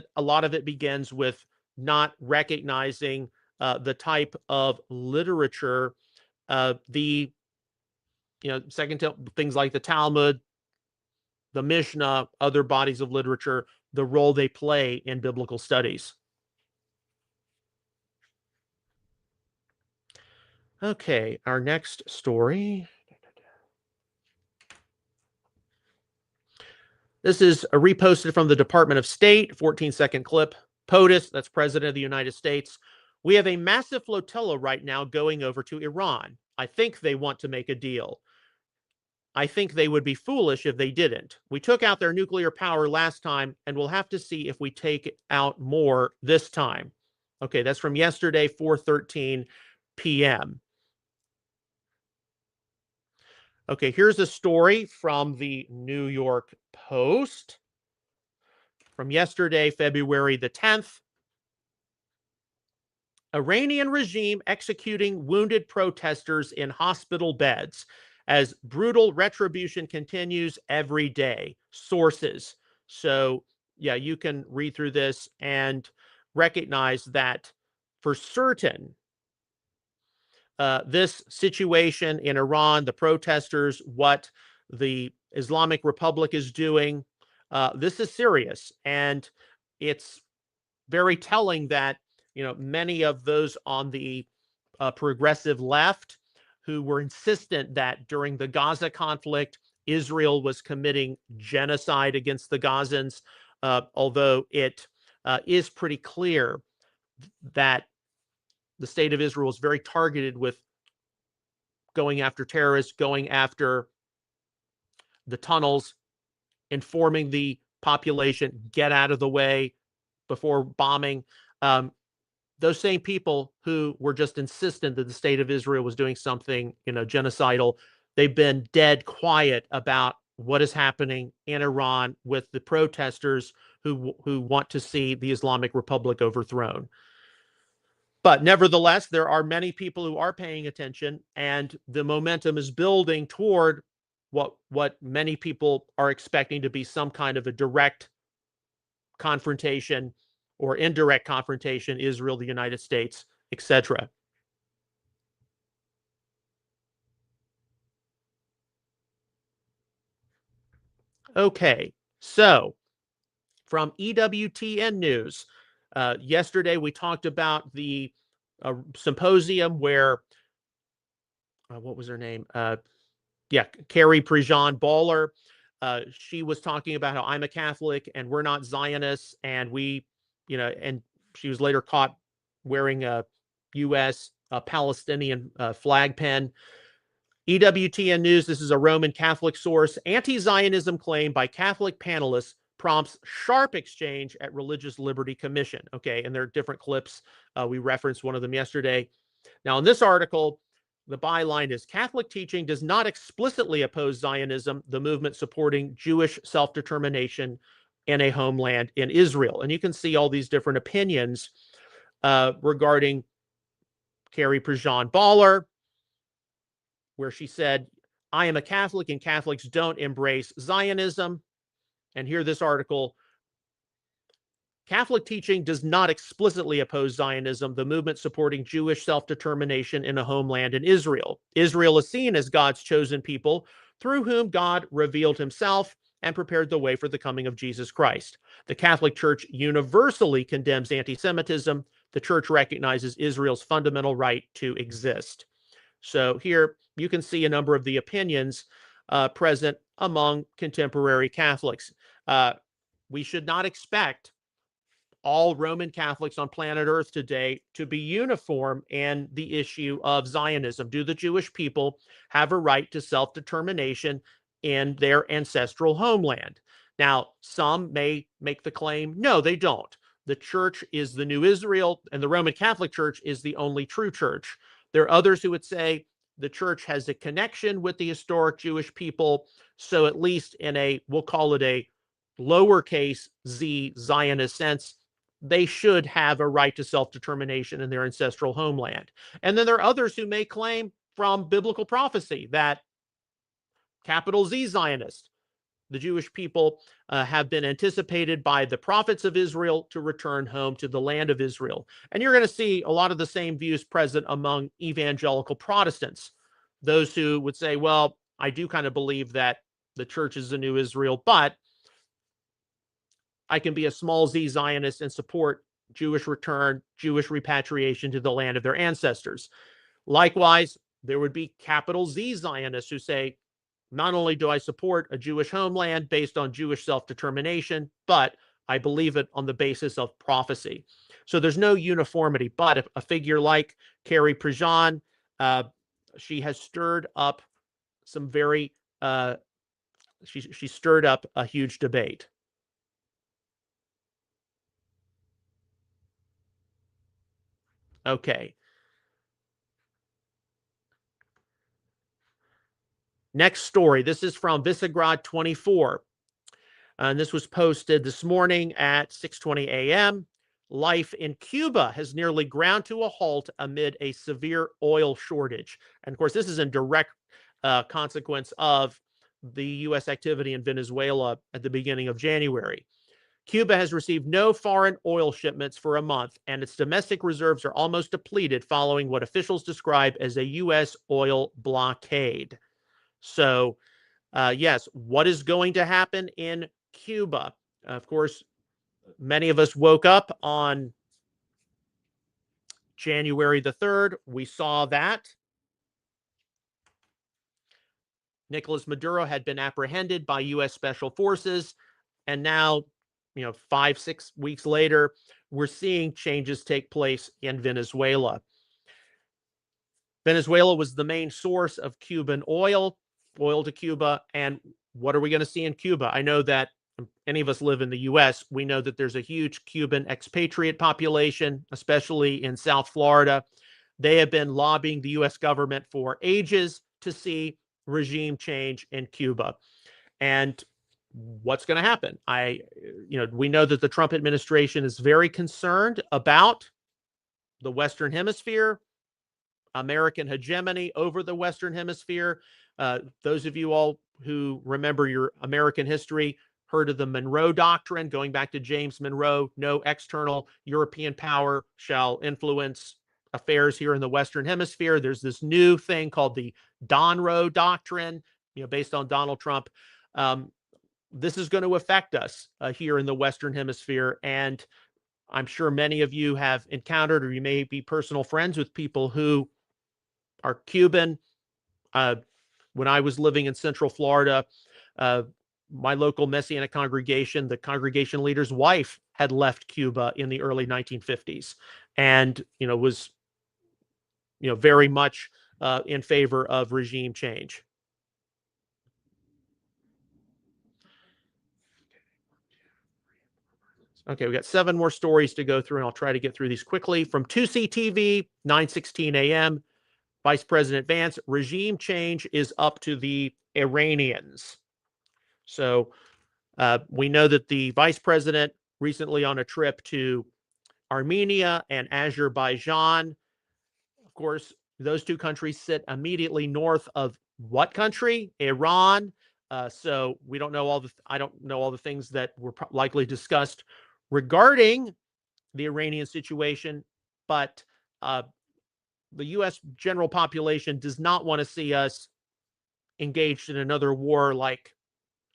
it begins with not recognizing the type of literature, the Second Temple, things like the Talmud, the Mishnah, other bodies of literature, the role they play in biblical studies. Okay, our next story. This is reposted from the Department of State, 14-second clip. POTUS, that's President of the United States. We have a massive flotilla right now going over to Iran. I think they want to make a deal. I think they would be foolish if they didn't. We took out their nuclear power last time, and we'll have to see if we take out more this time. Okay, that's from yesterday, 4:13 p.m. Okay, here's a story from the New York Post from yesterday, February the 10th. Iranian regime executing wounded protesters in hospital beds as brutal retribution continues every day. Sources. So, yeah, you can read through this and recognize that for certain, this situation in Iran, the protesters, what the Islamic Republic is doing, this is serious. And it's very telling that, many of those on the progressive left who were insistent that during the Gaza conflict, Israel was committing genocide against the Gazans, although it is pretty clear that the state of Israel is very targeted with going after terrorists, going after the tunnels, informing the population, get out of the way before bombing. Those same people who were just insistent that the state of Israel was doing something, genocidal, they've been dead quiet about what is happening in Iran with the protesters who want to see the Islamic Republic overthrown. But nevertheless, there are many people who are paying attention, and the momentum is building toward what many people are expecting to be some kind of a direct confrontation or indirect confrontation, Israel, the United States, etc. Okay, so from EWTN News, yesterday we talked about the symposium where, what was her name? Carrie Prejean-Baller. She was talking about how I'm a Catholic and we're not Zionists, and and she was later caught wearing a U.S. Palestinian flag pin. EWTN News, this is a Roman Catholic source. Anti-Zionism claim by Catholic panelists prompts sharp exchange at Religious Liberty Commission. Okay, and there are different clips. We referenced one of them yesterday. Now, in this article, the byline is Catholic teaching does not explicitly oppose Zionism, the movement supporting Jewish self-determination in a homeland in Israel. And you can see all these different opinions regarding Carrie Prejean-Baller, where she said, I am a Catholic and Catholics don't embrace Zionism. And here, this article, Catholic teaching does not explicitly oppose Zionism, the movement supporting Jewish self-determination in a homeland in Israel. Israel is seen as God's chosen people through whom God revealed himself and prepared the way for the coming of Jesus Christ. The Catholic Church universally condemns anti-Semitism. The Church recognizes Israel's fundamental right to exist. So here you can see a number of the opinions present among contemporary Catholics. We should not expect all Roman Catholics on planet Earth today to be uniform in the issue of Zionism. Do the Jewish people have a right to self-determination in their ancestral homeland? Now, some may make the claim, no, they don't. The church is the new Israel, and the Roman Catholic Church is the only true church. There are others who would say the church has a connection with the historic Jewish people, so at least in a, we'll call it a lowercase z Zionist sense, they should have a right to self-determination in their ancestral homeland. And then there are others who may claim from biblical prophecy that capital Z Zionists, the Jewish people, have been anticipated by the prophets of Israel to return home to the land of Israel. And you're going to see a lot of the same views present among evangelical Protestants. Those who would say, well, I do kind of believe that the church is the new Israel, but I can be a small z Zionist and support Jewish return, Jewish repatriation to the land of their ancestors. Likewise, there would be capital Z Zionists who say, not only do I support a Jewish homeland based on Jewish self-determination, but I believe it on the basis of prophecy. So there's no uniformity. But if a figure like Carrie Prejean, she has stirred up some very, she stirred up a huge debate. Okay. Next story. This is from Visegrad 24. And this was posted this morning at 6:20 a.m. Life in Cuba has nearly ground to a halt amid a severe oil shortage. And of course, this is in direct consequence of the U.S. activity in Venezuela at the beginning of January. Cuba has received no foreign oil shipments for a month, and its domestic reserves are almost depleted following what officials describe as a U.S. oil blockade. So, yes, what is going to happen in Cuba? Of course, many of us woke up on January the 3rd. We saw that. Nicolas Maduro had been apprehended by U.S. Special Forces, and now, 5-6 weeks later, we're seeing changes take place in Venezuela. Venezuela was the main source of Cuban oil to Cuba. And what are we going to see in Cuba? I know that any of us live in the US. We know that there's a huge Cuban expatriate population, especially in South Florida. They have been lobbying the US government for ages to see regime change in Cuba. And what's going to happen? We know that the Trump administration is very concerned about the Western Hemisphere, American hegemony over the Western Hemisphere. Those of you all who remember your American history heard of the Monroe Doctrine, going back to James Monroe: no external European power shall influence affairs here in the Western Hemisphere. There's this new thing called the Monroe Doctrine, based on Donald Trump. This is going to affect us here in the Western Hemisphere. And I'm sure many of you have encountered, or you may be personal friends with people who are Cuban. When I was living in Central Florida, my local Messianic congregation, the congregation leader's wife had left Cuba in the early 1950s, and was very much in favor of regime change. Okay, we got 7 more stories to go through, and I'll try to get through these quickly. From 2C TV, 9:16 a.m., Vice President Vance: regime change is up to the Iranians. So we know that the vice president recently on a trip to Armenia and Azerbaijan. Of course, those two countries sit immediately north of what country? Iran. So we don't know I don't know all the things that were likely discussed regarding the Iranian situation, but the U.S. general population does not want to see us engaged in another war like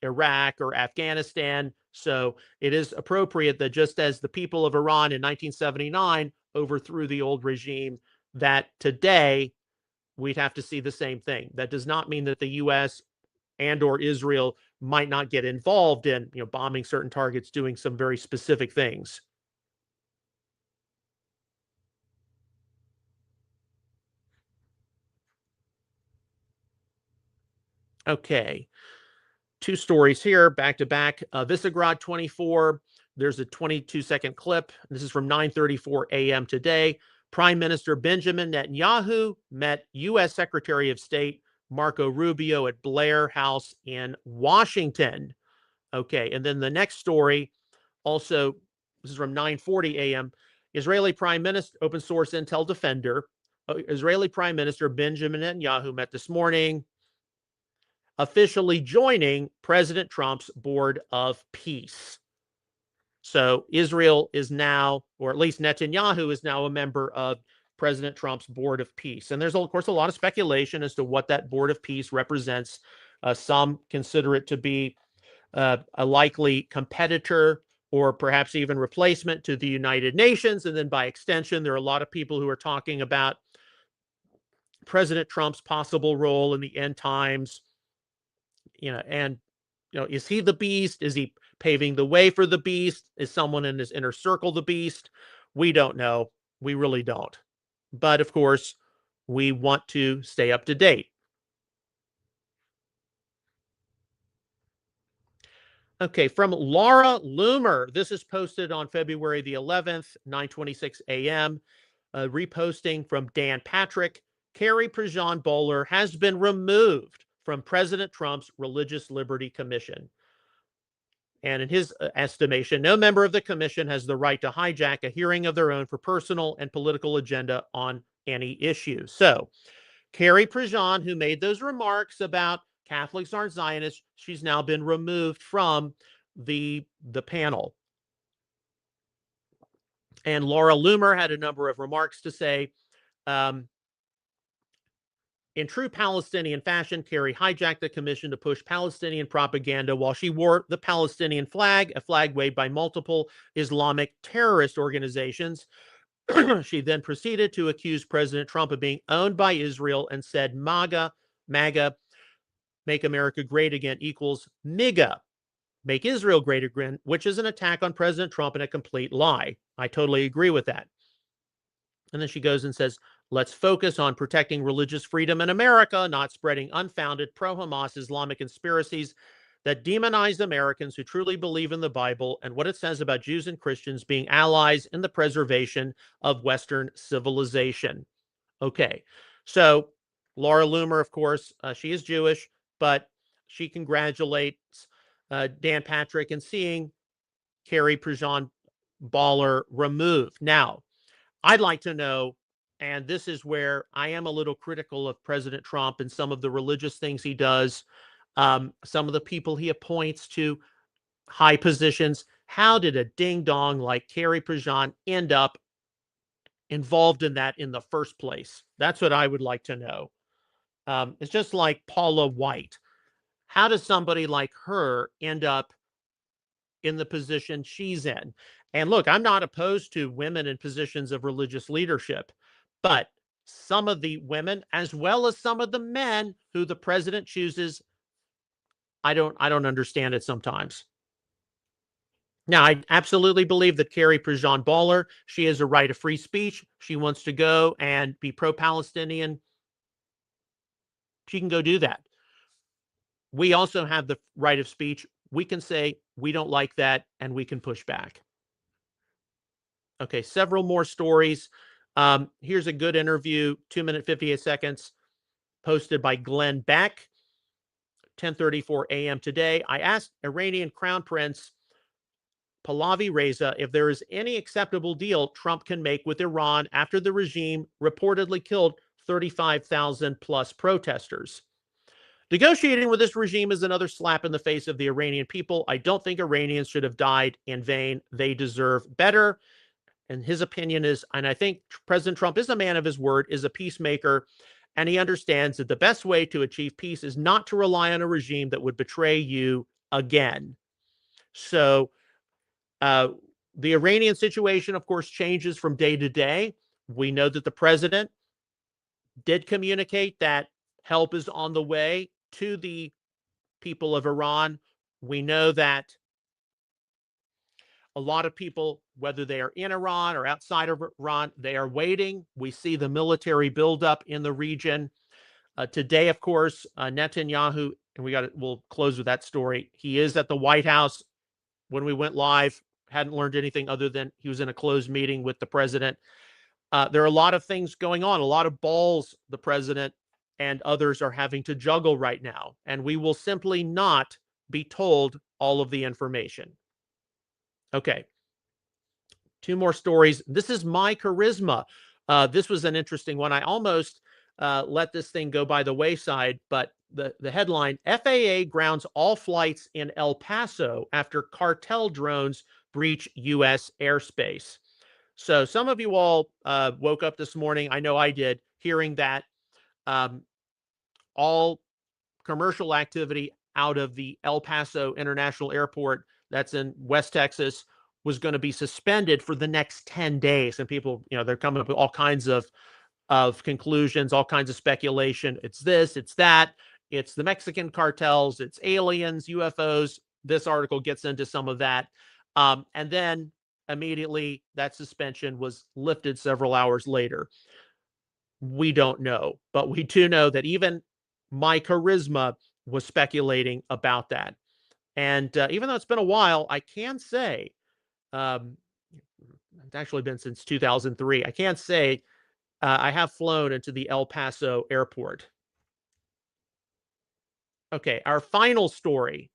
Iraq or Afghanistan. So it is appropriate that just as the people of Iran in 1979 overthrew the old regime, that today we'd have to see the same thing. That does not mean that the U.S. and or Israel might not get involved in bombing certain targets, doing some very specific things. Okay. 2 stories here, back to back. Visegrad 24, there's a 22-second clip. This is from 9:34 a.m. today. Prime Minister Benjamin Netanyahu met U.S. Secretary of State Marco Rubio at Blair House in Washington. Okay, and then the next story, also, this is from 9:40 a.m. Israeli Prime Minister, open source intel defender, Israeli Prime Minister Benjamin Netanyahu met this morning, officially joining President Trump's Board of Peace. So Israel is now, or at least Netanyahu is now, a member of President Trump's Board of Peace. And there's, of course, a lot of speculation as to what that Board of Peace represents. Some consider it to be a likely competitor or perhaps even replacement to the United Nations. And then by extension, there are a lot of people who are talking about President Trump's possible role in the end times. And is he the beast? Is he paving the way for the beast? Is someone in his inner circle the beast? We don't know. We really don't. But of course, we want to stay up to date. Okay, from Laura Loomer. This is posted on February the 11th, 9:26 a.m. Reposting from Dan Patrick. Carrie Prejean Bowler has been removed from President Trump's Religious Liberty Commission. And in his estimation, no member of the commission has the right to hijack a hearing of their own for personal and political agenda on any issue. So Carrie Prejean, who made those remarks about Catholics aren't Zionists, she's now been removed from the panel. And Laura Loomer had a number of remarks to say. In true Palestinian fashion, Kerry hijacked the commission to push Palestinian propaganda while she wore the Palestinian flag, a flag waved by multiple Islamic terrorist organizations. She then proceeded to accuse President Trump of being owned by Israel and said MAGA Make America Great Again equals MIGA, Make Israel Great Again, which is an attack on President Trump and a complete lie. I totally agree with that. And then she goes and says, let's focus on protecting religious freedom in America, not spreading unfounded pro-Hamas Islamic conspiracies that demonize Americans who truly believe in the Bible and what it says about Jews and Christians being allies in the preservation of Western civilization. Okay, so Laura Loomer, of course, she is Jewish, but she congratulates Dan Patrick in seeing Carrie Prejean Baller removed. Now, I'd like to know, and this is where I am a little critical of President Trump and some of the religious things he does, some of the people he appoints to high positions. How did a ding dong like Carrie Prejean end up involved in that in the first place? That's what I would like to know. It's just like Paula White. How does somebody like her end up in the position she's in? And look, I'm not opposed to women in positions of religious leadership, but some of the women, as well as some of the men who the president chooses, I don't understand it sometimes. Now, I absolutely believe that Carrie Prejean Baller, she has a right of free speech. She wants to go and be pro-Palestinian. She can go do that. We also have the right of speech. We can say we don't like that and we can push back. Okay, several more stories. Here's a good interview, 2 minutes, 58 seconds, posted by Glenn Beck, 10:34 a.m. today. I asked Iranian Crown Prince Pahlavi Reza if there is any acceptable deal Trump can make with Iran after the regime reportedly killed 35,000 plus protesters. Negotiating with this regime is another slap in the face of the Iranian people. I don't think Iranians should have died in vain. They deserve better. And his opinion is, and I think President Trump is a man of his word, is a peacemaker, and he understands that the best way to achieve peace is not to rely on a regime that would betray you again. So the Iranian situation, of course, changes from day to day. We know that the president did communicate that help is on the way to the people of Iran. We know that a lot of people, whether they are in Iran or outside of Iran, they are waiting. We see the military buildup in the region. Today, of course, Netanyahu, and we'll close with that story. He is at the White House. When we went live, hadn't learned anything other than he was in a closed meeting with the president. There are a lot of things going on, a lot of balls the president and others are having to juggle right now. And we will simply not be told all of the information. Okay. Two more stories. This is My Charisma. This was an interesting one. I almost let this thing go by the wayside, but the headline, FAA grounds all flights in El Paso after cartel drones breach U.S. airspace. So some of you all woke up this morning, I know I did, hearing that all commercial activity out of the El Paso International Airport, that's in West Texas, was going to be suspended for the next 10 days. And people, they're coming up with all kinds of conclusions, all kinds of speculation. It's this, it's that, it's the Mexican cartels, it's aliens, UFOs. This article gets into some of that. And then immediately that suspension was lifted several hours later. We don't know, but we do know that even My Charisma was speculating about that. And even though it's been a while, I can say, it's actually been since 2003. I can't say I have flown into the El Paso airport. Okay, our final story.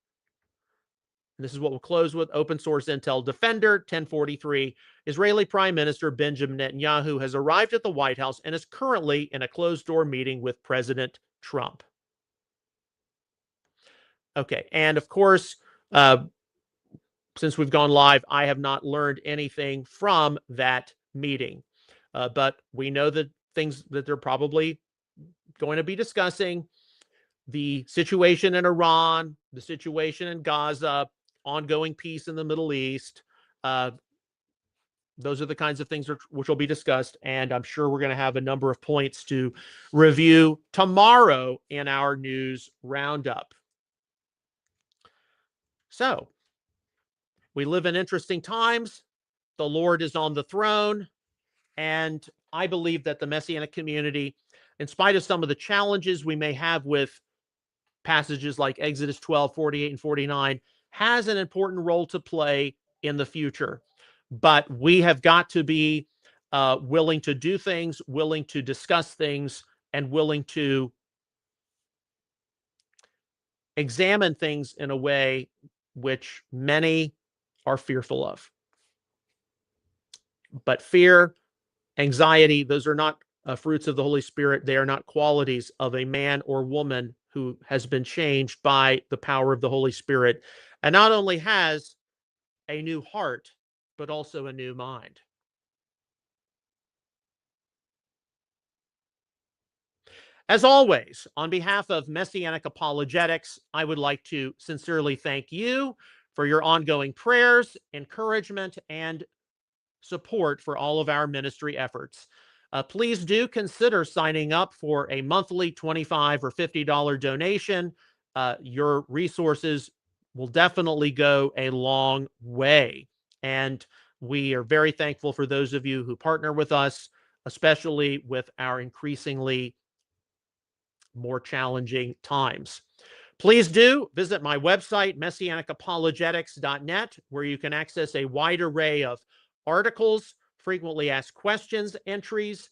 This is what we'll close with. Open source intel defender, 1043. Israeli Prime Minister Benjamin Netanyahu has arrived at the White House and is currently in a closed-door meeting with President Trump. Okay, and of course, since we've gone live, I have not learned anything from that meeting. But we know that things that they're probably going to be discussing: the situation in Iran, the situation in Gaza, ongoing peace in the Middle East, those are the kinds of things which will be discussed, and I'm sure we're going to have a number of points to review tomorrow in our news roundup. So, we live in interesting times. The Lord is on the throne, and I believe that the Messianic community, in spite of some of the challenges we may have with passages like Exodus 12, 48, and 49, has an important role to play in the future. But we have got to be willing to do things, willing to discuss things, and willing to examine things in a way which many are fearful of. But fear, anxiety, those are not fruits of the Holy Spirit. They are not qualities of a man or woman who has been changed by the power of the Holy Spirit, and not only has a new heart, but also a new mind. As always, on behalf of Messianic Apologetics, I would like to sincerely thank you for your ongoing prayers, encouragement, and support for all of our ministry efforts. Please do consider signing up for a monthly $25 or $50 donation. Your resources will definitely go a long way. And we are very thankful for those of you who partner with us, especially with our increasingly more challenging times. Please do visit my website, messianicapologetics.net, where you can access a wide array of articles, frequently asked questions entries.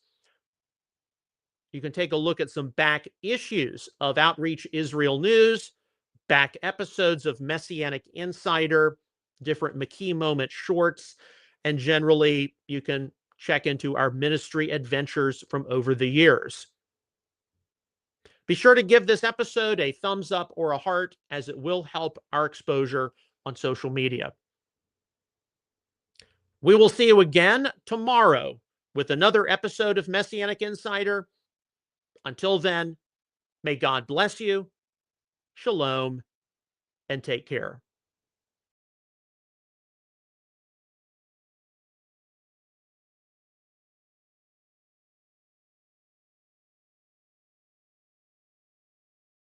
You can take a look at some back issues of Outreach Israel News, back episodes of Messianic Insider, different McKee moment shorts, and generally you can check into our ministry adventures from over the years. Be sure to give this episode a thumbs up or a heart, as it will help our exposure on social media. We will see you again tomorrow with another episode of Messianic Insider. Until then, may God bless you, shalom, and take care.